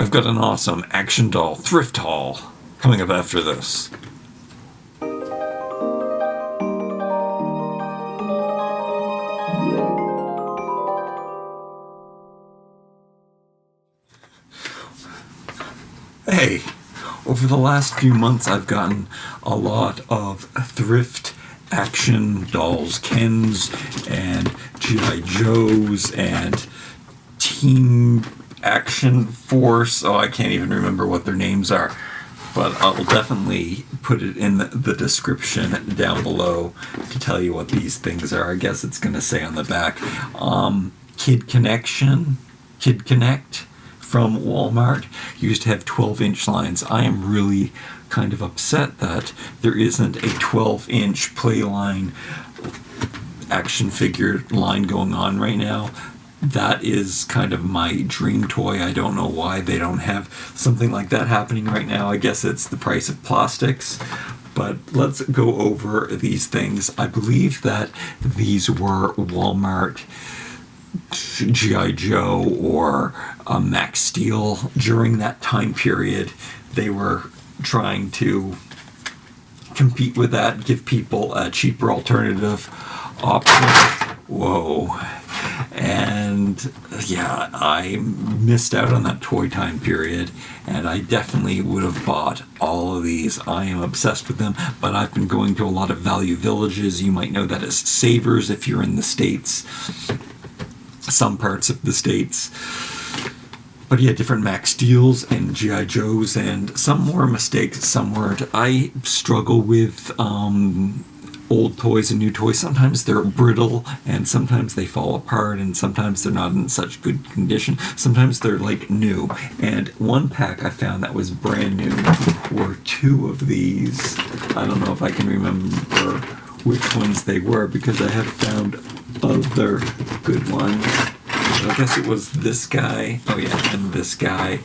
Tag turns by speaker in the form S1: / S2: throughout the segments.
S1: I've got an awesome action doll thrift haul coming up after this. Hey, over the last few months I've gotten a lot of thrift action dolls, Kens and G.I. Joes and Team Action Force. Oh, I can't even remember what their names are, but I'll definitely put it in the description down below to tell you what these things are. I guess it's going to say on the back, Kid Connect from Walmart used to have 12-inch lines. I am really kind of upset that there isn't a 12-inch play line action figure line going on right now. That is kind of my dream toy. I don't know why they don't have something like that happening right now. I guess it's the price of plastics. But let's go over these things. I believe that these were Walmart G.I. Joe or Max Steel. During that time period, they were trying to compete with that, give people a cheaper alternative option. Whoa. And yeah, I missed out on that toy time period, and I definitely would have bought all of these. I am obsessed with them, but I've been going to a lot of Value Villages. You might know that as Savers if you're in the States, some parts of the States. But yeah, different Max Steels and G.I. Joes, and some were mistakes, some weren't. I struggle with old toys and new toys. Sometimes they're brittle, and sometimes they fall apart, and sometimes they're not in such good condition. Sometimes they're like new. And one pack I found that was brand new were two of these. I don't know if I can remember which ones they were, because I have found other good ones. I guess it was this guy. Oh yeah, and this guy.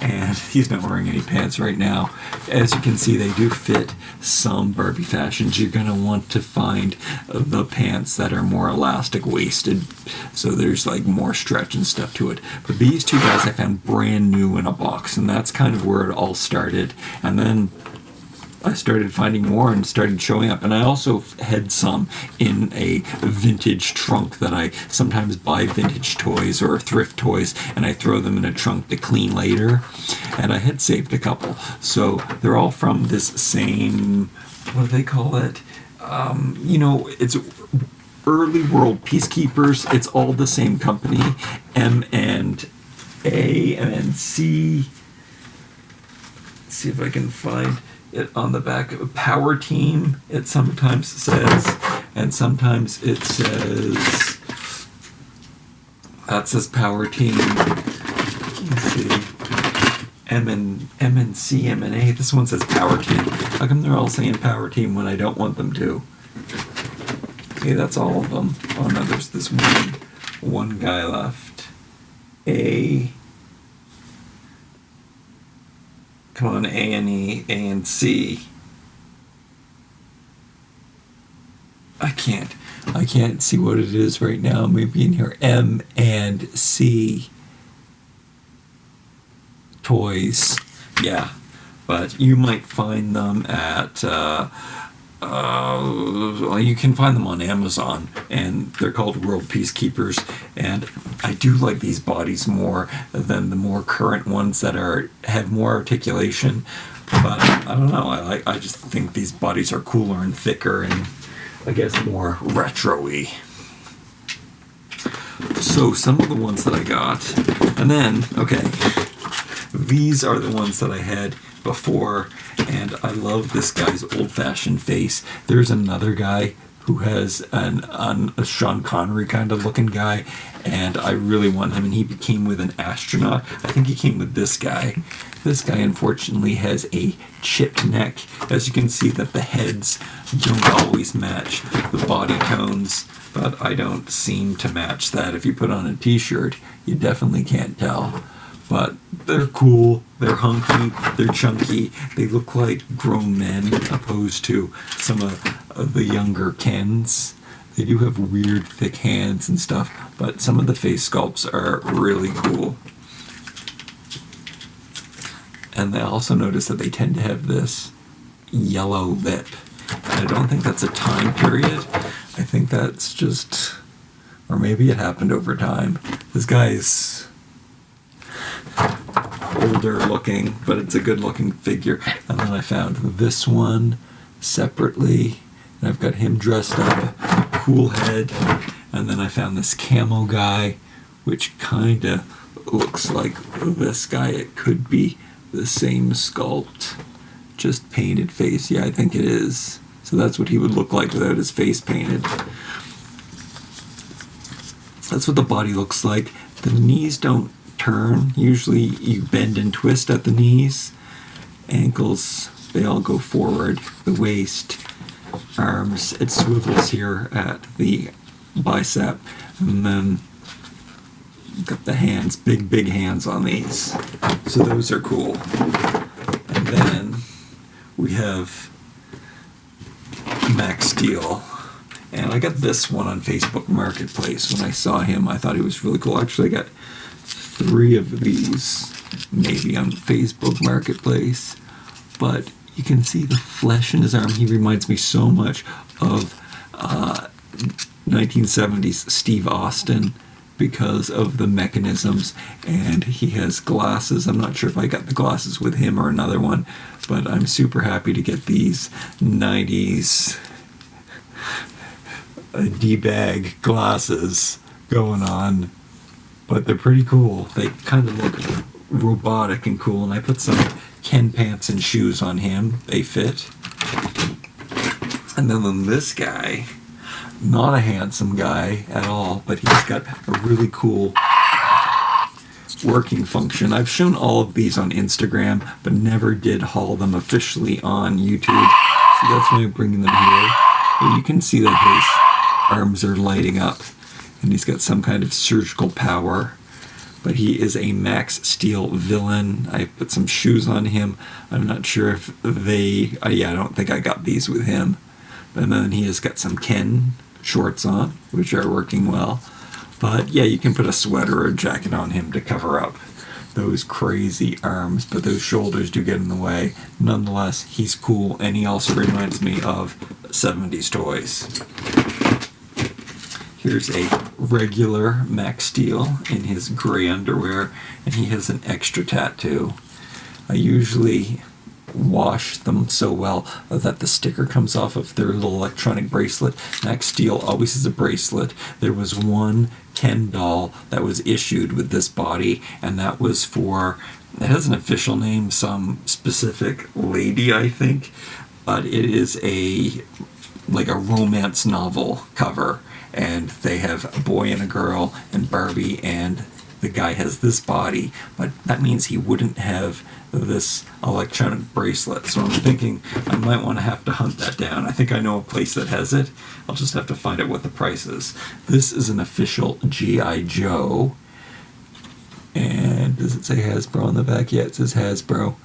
S1: And he's not wearing any pants right now. As you can see, they do fit some Barbie fashions. You're going to want to find the pants that are more elastic waisted, so there's like more stretch and stuff to it. But these two guys I found brand new in a box, and that's kind of where it all started. And then I started finding more and started showing up. And I also had some in a vintage trunk that I sometimes buy vintage toys or thrift toys, and I throw them in a trunk to clean later. And I had saved a couple. So they're all from this same, what do they call it? It's Early World Peacekeepers. It's all the same company. M&A, M&C. Let's see if I can find it on the back of a Power Team, it sometimes says, and sometimes it says, that says Power Team. Let's see, M&C, M&A, this one says Power Team. How come they're all saying Power Team when I don't want them to? Okay, that's all of them. Oh no, there's this one guy left. Come on, A and E, A and C. I can't see what it is right now. Maybe in here, M and C toys. Yeah, but you might find them at you can find them on Amazon, and they're called World Peacekeepers. And I do like these bodies more than the more current ones that have more articulation. But I don't know. I just think these bodies are cooler and thicker, and I guess more retro-y. So some of the ones that I got, and then these are the ones that I had before, and I love this guy's old-fashioned face. There's another guy who has a Sean Connery kind of looking guy, and I really want him, and he came with an astronaut. I think he came with this guy. This guy unfortunately has a chipped neck. As you can see, that the heads don't always match the body tones, but I don't seem to match that. If you put on a t-shirt, you definitely can't tell. But they're cool, they're hunky, they're chunky, they look like grown men opposed to some of the younger Kens. They do have weird thick hands and stuff, but some of the face sculpts are really cool. And I also notice that they tend to have this yellow lip. And I don't think that's a time period. I think that's just, or maybe it happened over time. This guy's older looking, but it's a good looking figure. And then I found this one separately, and I've got him dressed up, cool head. And then I found this camo guy, which kind of looks like this guy. It could be the same sculpt, just painted face. Yeah, I think it is. So that's what he would look like without his face painted. That's what the body looks like. The knees don't turn. Usually you bend and twist at the knees. Ankles, they all go forward. The waist, arms, it swivels here at the bicep. And then got the hands, big hands on these. So those are cool. And then we have Max Steel. And I got this one on Facebook Marketplace. When I saw him, I thought he was really cool. Actually, I got 3 of these maybe on Facebook Marketplace. But you can see the flesh in his arm. He reminds me so much of 1970s Steve Austin because of the mechanisms. And he has glasses. I'm not sure if I got the glasses with him or another one, but I'm super happy to get these 90s D-bag glasses going on, but they're pretty cool. They kind of look robotic and cool, and I put some Ken pants and shoes on him. They fit. And then this guy, not a handsome guy at all, but he's got a really cool working function. I've shown all of these on Instagram, but never did haul them officially on YouTube, so that's why I'm bringing them here. But you can see that his arms are lighting up, and he's got some kind of surgical power. But he is a Max Steel villain. I put some shoes on him. I'm not sure if they... I don't think I got these with him. And then he has got some Ken shorts on, which are working well. But yeah, you can put a sweater or a jacket on him to cover up those crazy arms, but those shoulders do get in the way. Nonetheless, he's cool, and he also reminds me of 70s toys. Here's a regular Max Steel in his gray underwear, and he has an extra tattoo. I usually wash them so well that the sticker comes off of their little electronic bracelet. Max Steel always has a bracelet. There was one Ken doll that was issued with this body, and that was for, it has an official name, some specific lady, I think, but it is like a romance novel cover. And they have a boy and a girl and Barbie, and the guy has this body, but that means he wouldn't have this electronic bracelet. So I'm thinking I might want to have to hunt that down. I think I know a place that has it. I'll just have to find out what the price is. This is an official G.I. Joe. And does it say Hasbro on the back? Yeah, it says Hasbro.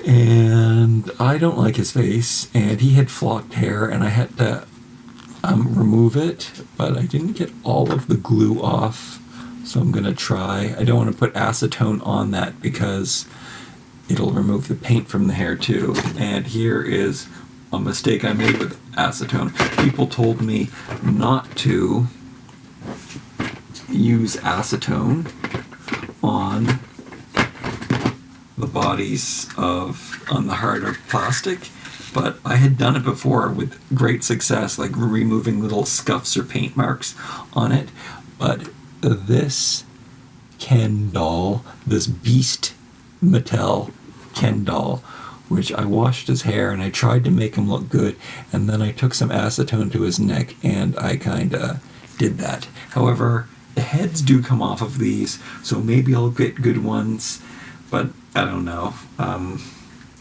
S1: And I don't like his face, and he had flocked hair, and I had to remove it, but I didn't get all of the glue off, so I'm gonna try. I don't want to put acetone on that because it'll remove the paint from the hair too. And here is a mistake I made with acetone. People told me not to use acetone on the bodies on the harder plastic. But I had done it before with great success, like removing little scuffs or paint marks on it. But this Ken doll, this Beast Mattel Ken doll, which I washed his hair and I tried to make him look good, and then I took some acetone to his neck and I kind of did that. However, the heads do come off of these, so maybe I'll get good ones, but I don't know.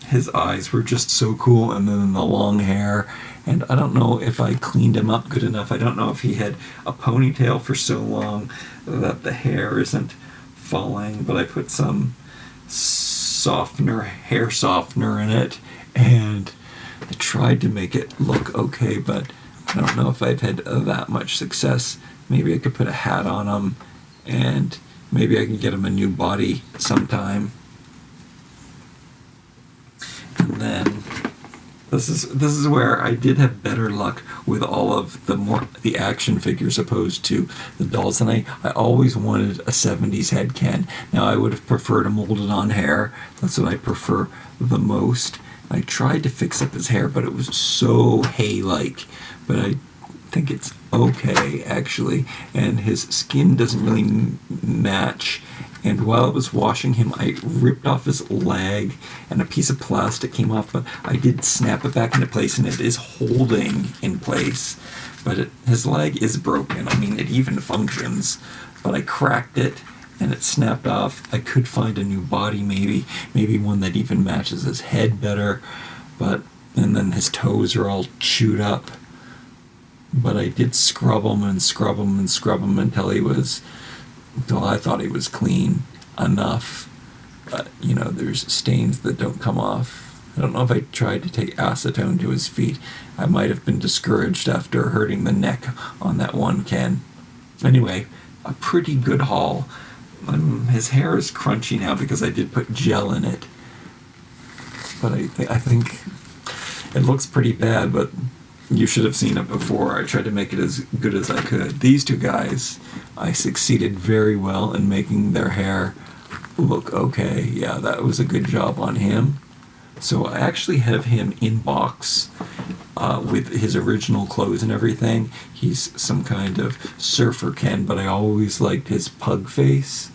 S1: His eyes were just so cool, and then the long hair, and I don't know if I cleaned him up good enough. I don't know if he had a ponytail for so long that the hair isn't falling, but I put some hair softener in it, and I tried to make it look okay, but I don't know if I've had that much success. Maybe I could put a hat on him, and maybe I can get him a new body sometime. This is where I did have better luck with all of the action figures opposed to the dolls, and I always wanted a 70s head Ken. Now I would have preferred a molded on hair. That's what I prefer the most. I tried to fix up his hair, but it was so hay-like. But I think it's okay actually, and his skin doesn't really match. And while I was washing him, I ripped off his leg, and a piece of plastic came off, but I did snap it back into place, and it is holding in place. But his leg is broken. I mean, it even functions, but I cracked it, and it snapped off. I could find a new body, maybe one that even matches his head better, and then his toes are all chewed up. But I did scrub him and scrub him and scrub him until I thought he was clean enough. But, there's stains that don't come off. I don't know if I tried to take acetone to his feet. I might have been discouraged after hurting the neck on that one Ken. Anyway, a pretty good haul. His hair is crunchy now because I did put gel in it. But I think it looks pretty bad, but you should have seen it before. I tried to make it as good as I could. These two guys, I succeeded very well in making their hair look okay. Yeah, that was a good job on him. So I actually have him in box with his original clothes and everything. He's some kind of surfer Ken, but I always liked his pug face.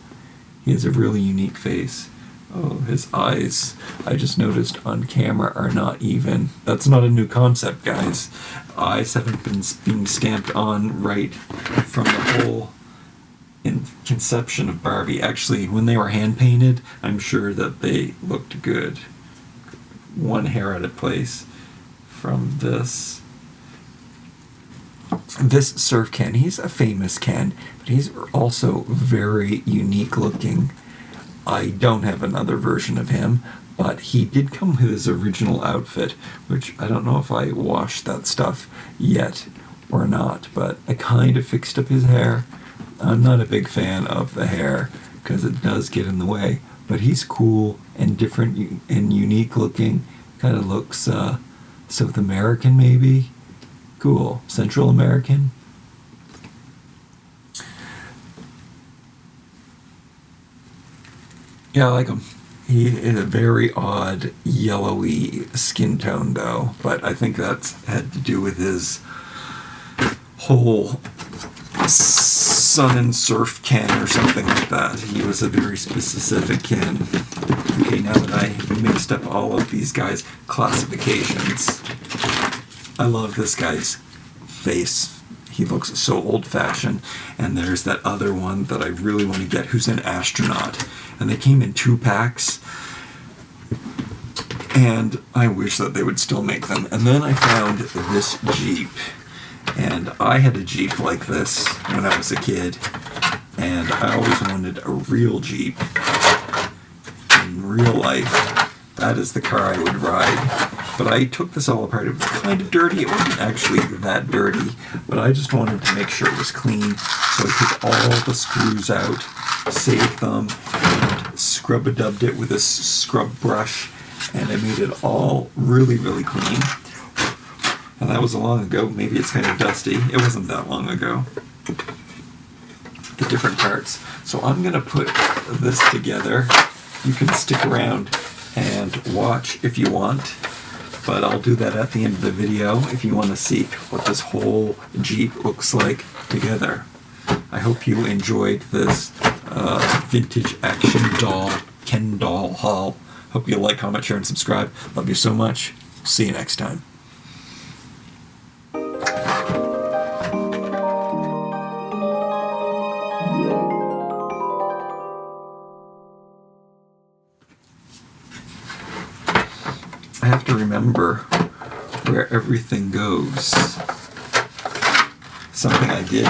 S1: He has a really unique face. Oh, his eyes, I just noticed on camera, are not even. That's not a new concept, guys. Eyes haven't been being stamped on right from the whole conception of Barbie. Actually, when they were hand-painted, I'm sure that they looked good. One hair out of place from this. This Surf Ken, he's a famous Ken, but he's also very unique looking. I don't have another version of him, but he did come with his original outfit, which I don't know if I washed that stuff yet or not, but I kind of fixed up his hair. I'm not a big fan of the hair because it does get in the way, but he's cool and different and unique looking. Kind of looks South American maybe. Cool. Central American. Yeah, I like him. He is a very odd yellowy skin tone though, but I think that's had to do with his whole sun and surf Ken or something like that. He was a very specific Ken. Okay, now that I mixed up all of these guys' classifications, I love this guy's face. He looks so old-fashioned. And there's that other one that I really want to get who's an astronaut. And they came in 2-packs. And I wish that they would still make them. And then I found this Jeep. And I had a Jeep like this when I was a kid. And I always wanted a real Jeep. In real life, that is the car I would ride. But I took this all apart. It was kind of dirty. It wasn't actually that dirty, but I just wanted to make sure it was clean. So I took all the screws out, saved them, and scrub-a-dubbed it with a scrub brush, and I made it all really, really clean. And that was a long ago. Maybe it's kind of dusty. It wasn't that long ago. The different parts. So I'm going to put this together. You can stick around and watch if you want. But I'll do that at the end of the video if you want to see what this whole Jeep looks like together. I hope you enjoyed this vintage action doll, Ken doll haul. Hope you like, comment, share, and subscribe. Love you so much. See you next time. I have to remember where everything goes. Something I did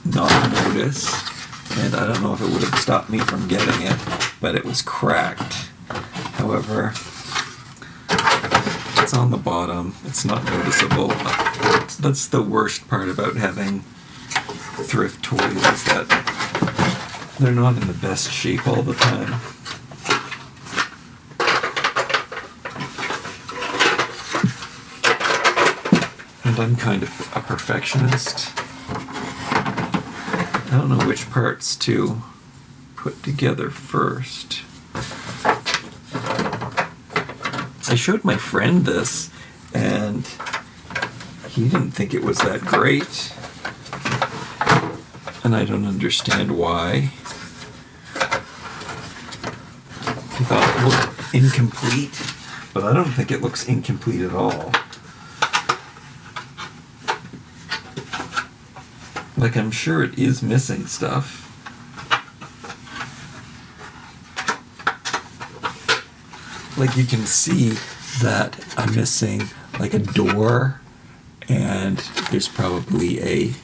S1: not notice, and I don't know if it would have stopped me from getting it, but it was cracked. However, it's on the bottom. It's not noticeable. That's the worst part about having thrift toys, is that they're not in the best shape all the time. and I'm kind of a perfectionist. I don't know which parts to put together first. I showed my friend this, and he didn't think it was that great. And I don't understand why. He thought it looked incomplete, but I don't think it looks incomplete at all. Like, I'm sure it is missing stuff. Like, you can see that I'm missing like a door, and there's probably a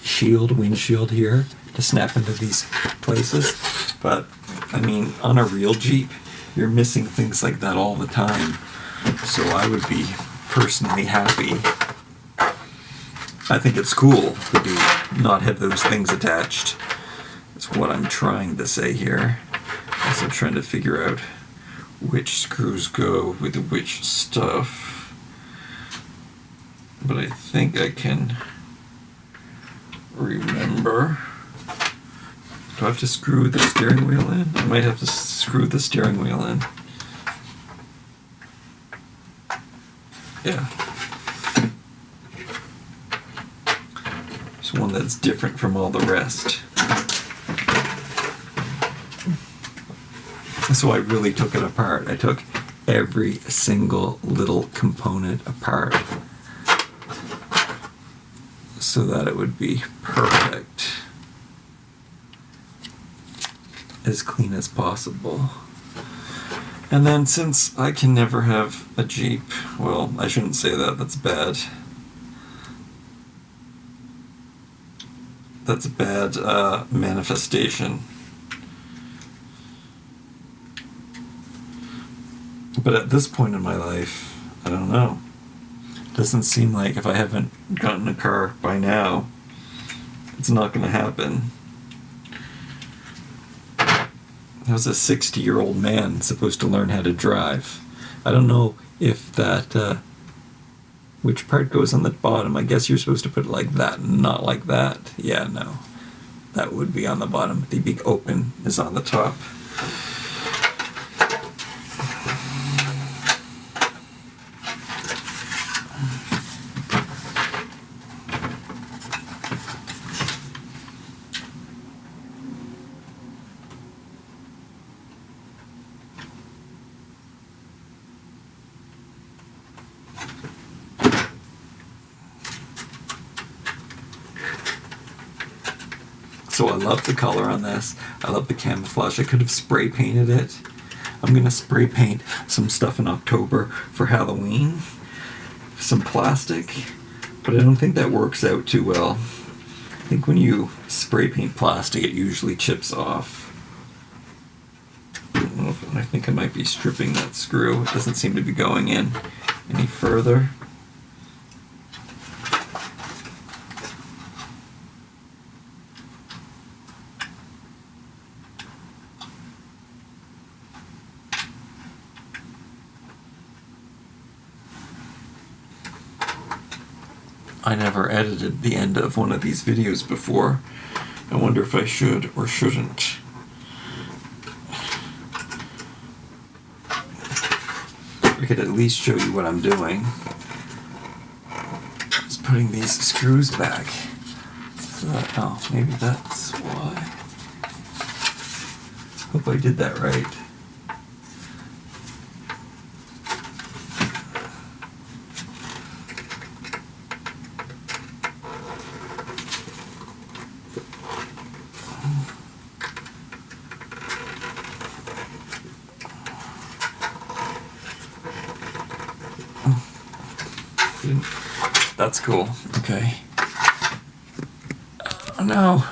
S1: windshield here to snap into these places. But I mean, on a real Jeep, you're missing things like that all the time. So I would be personally happy. I think it's cool to not have those things attached. That's what I'm trying to say here. Also trying to figure out which screws go with which stuff. But I think I can remember. Do I have to screw the steering wheel in? I might have to screw the steering wheel in. Yeah. There's one that's different from all the rest. So I really took it apart. I took every single little component apart so that it would be perfect, as clean as possible. And then, since I can never have a Jeep, well, I shouldn't say that, that's bad. That's a bad manifestation. But at this point in my life, I don't know. It doesn't seem like if I haven't gotten a car by now, it's not going to happen. I was a 60-year-old man supposed to learn how to drive. I don't know if that, which part goes on the bottom. I guess you're supposed to put it like that, not like that. Yeah, no. That would be on the bottom. The big open is on the top. So I love the color on this. I love the camouflage. I could have spray painted it. I'm going to spray paint some stuff in October for Halloween. Some plastic. But I don't think that works out too well. I think when you spray paint plastic, it usually chips off. I think I might be stripping that screw. It doesn't seem to be going in any further. I never edited the end of one of these videos before. I wonder if I should or shouldn't. I could at least show you what I'm doing. Just putting these screws back. So that, oh, maybe that's why. Hope I did that right. That's cool. Okay. Oh no.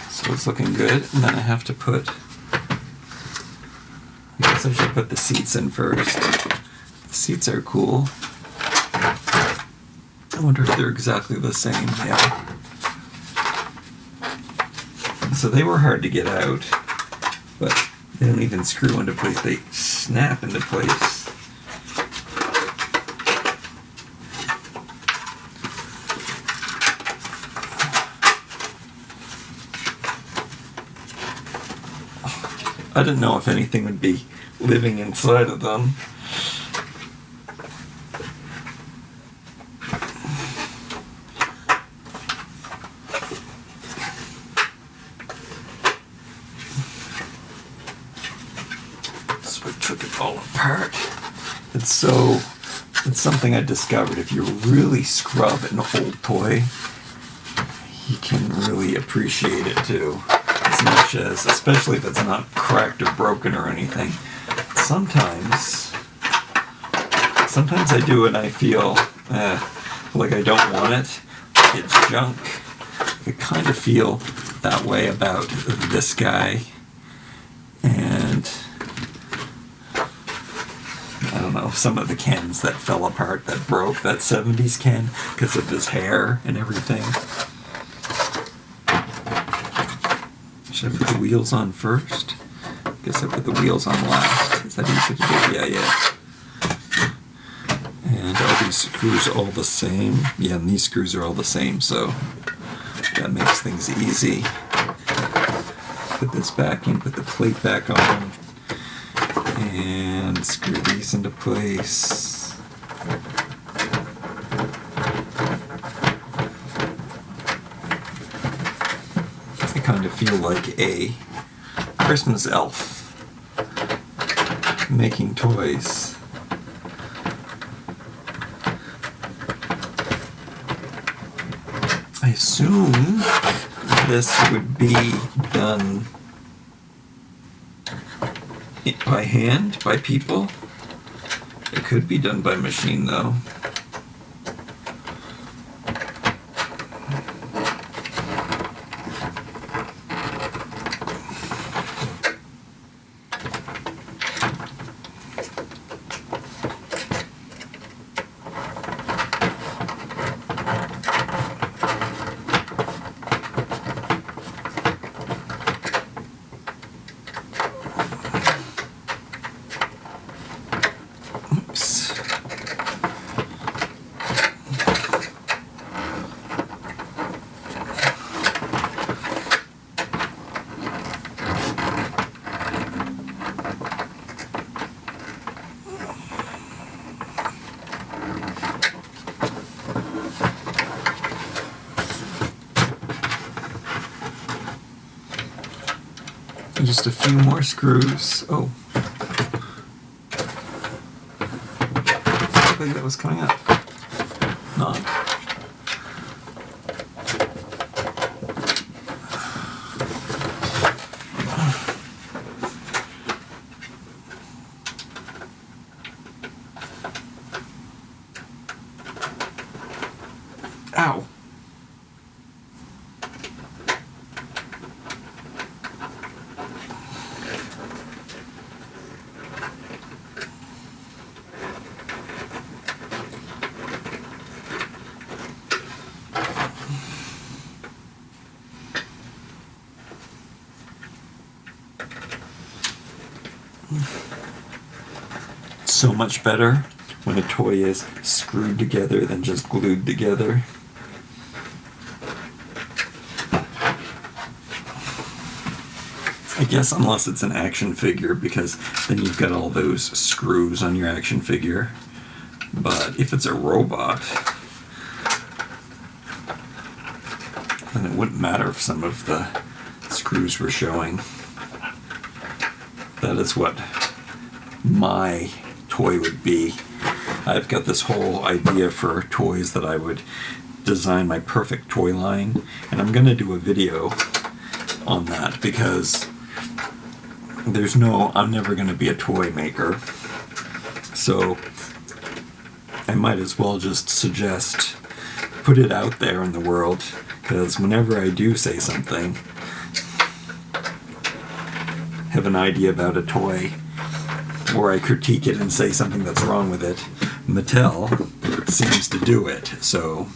S1: So it's looking good, and then I have to put, I guess I should put the seats in first. The seats are cool. I wonder if they're exactly the same. Yeah. So they were hard to get out, but they don't even screw into place, they snap into place. I didn't know if anything would be living inside of them. So I took it all apart. It's something I discovered. If you really scrub an old toy, you can really appreciate it too. As much as, especially if it's not cracked or broken or anything. Sometimes I do it and I feel like I don't want it. It's junk. I kind of feel that way about this guy. And I don't know, some of the Kens that fell apart, that broke, that 70s Ken, because of his hair and everything. Should I put the wheels on first? I guess I put the wheels on last. Is that easy to do? Yeah. And are these screws all the same? Yeah, and these screws are all the same, so that makes things easy. Put this back in, put the plate back on, and screw these into place. Kind of feel like a Christmas elf making toys. I assume this would be done by hand, by people. It could be done by machine though. Just a few more screws. Oh. I think that was coming up. Not. Ow. So much better when a toy is screwed together than just glued together. I guess unless it's an action figure, because then you've got all those screws on your action figure. But if it's a robot, then it wouldn't matter if some of the screws were showing. That is what my toy would be. I've got this whole idea for toys that I would design my perfect toy line, and I'm going to do a video on that because I'm never going to be a toy maker. So I might as well just suggest, put it out there in the world, because whenever I do say something, have an idea about a toy, or I critique it and say something that's wrong with it, Mattel seems to do it. So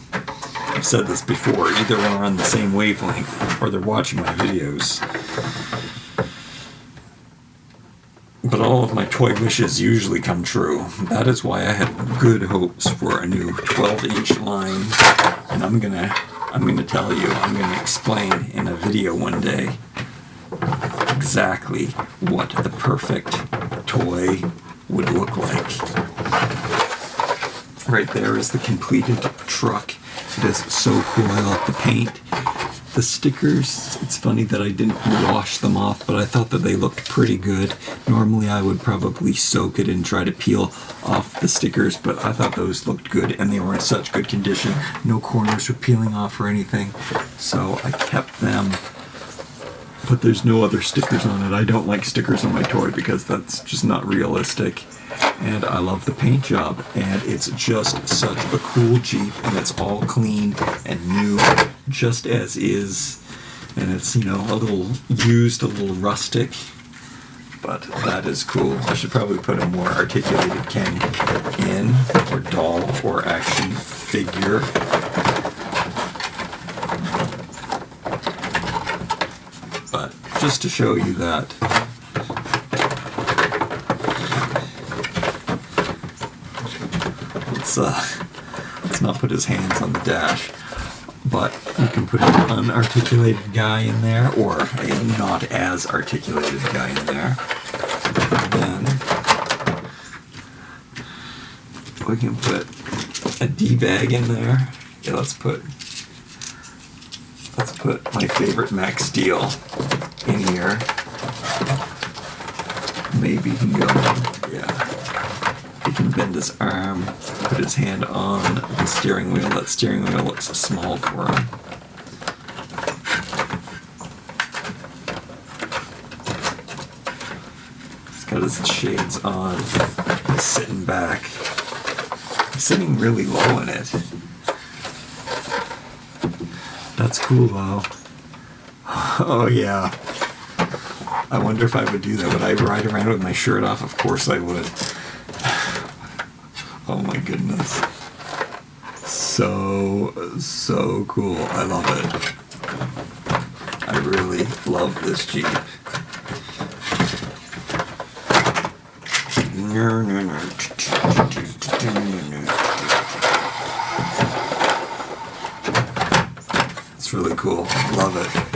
S1: I've said this before, either we're on the same wavelength or they're watching my videos. But all of my toy wishes usually come true. That is why I have good hopes for a new 12-inch line. And I'm gonna tell you, I'm gonna explain in a video one day exactly what the perfect toy would look like. Right there is the completed truck. It is so cool. I love the paint. The stickers, it's funny that I didn't wash them off, but I thought that they looked pretty good. Normally I would probably soak it and try to peel off the stickers, but I thought those looked good and they were in such good condition. No corners were peeling off or anything, so I kept them. But there's no other stickers on it. I don't like stickers on my toy because that's just not realistic. And I love the paint job, and it's just such a cool Jeep, and it's all clean and new, just as is. And it's, you know, a little used, a little rustic, but that is cool. I should probably put a more articulated Ken in, or doll, or action figure. But just to show you that. Let's not put his hands on the dash, but you can put an unarticulated guy in there or a not as articulated guy in there. And then we can put a D-bag in there. Yeah, let's put my favorite Max Steel in here. Maybe he can go, yeah. He can bend his arm, put his hand on the steering wheel. That steering wheel looks small for him. He's got his shades on. He's sitting back. He's sitting really low in it. That's cool though. Oh yeah. I wonder if I would do that. Would I ride around with my shirt off? Of course I would. Oh my goodness. So cool. I love it. I really love this Jeep. It's really cool. Love it.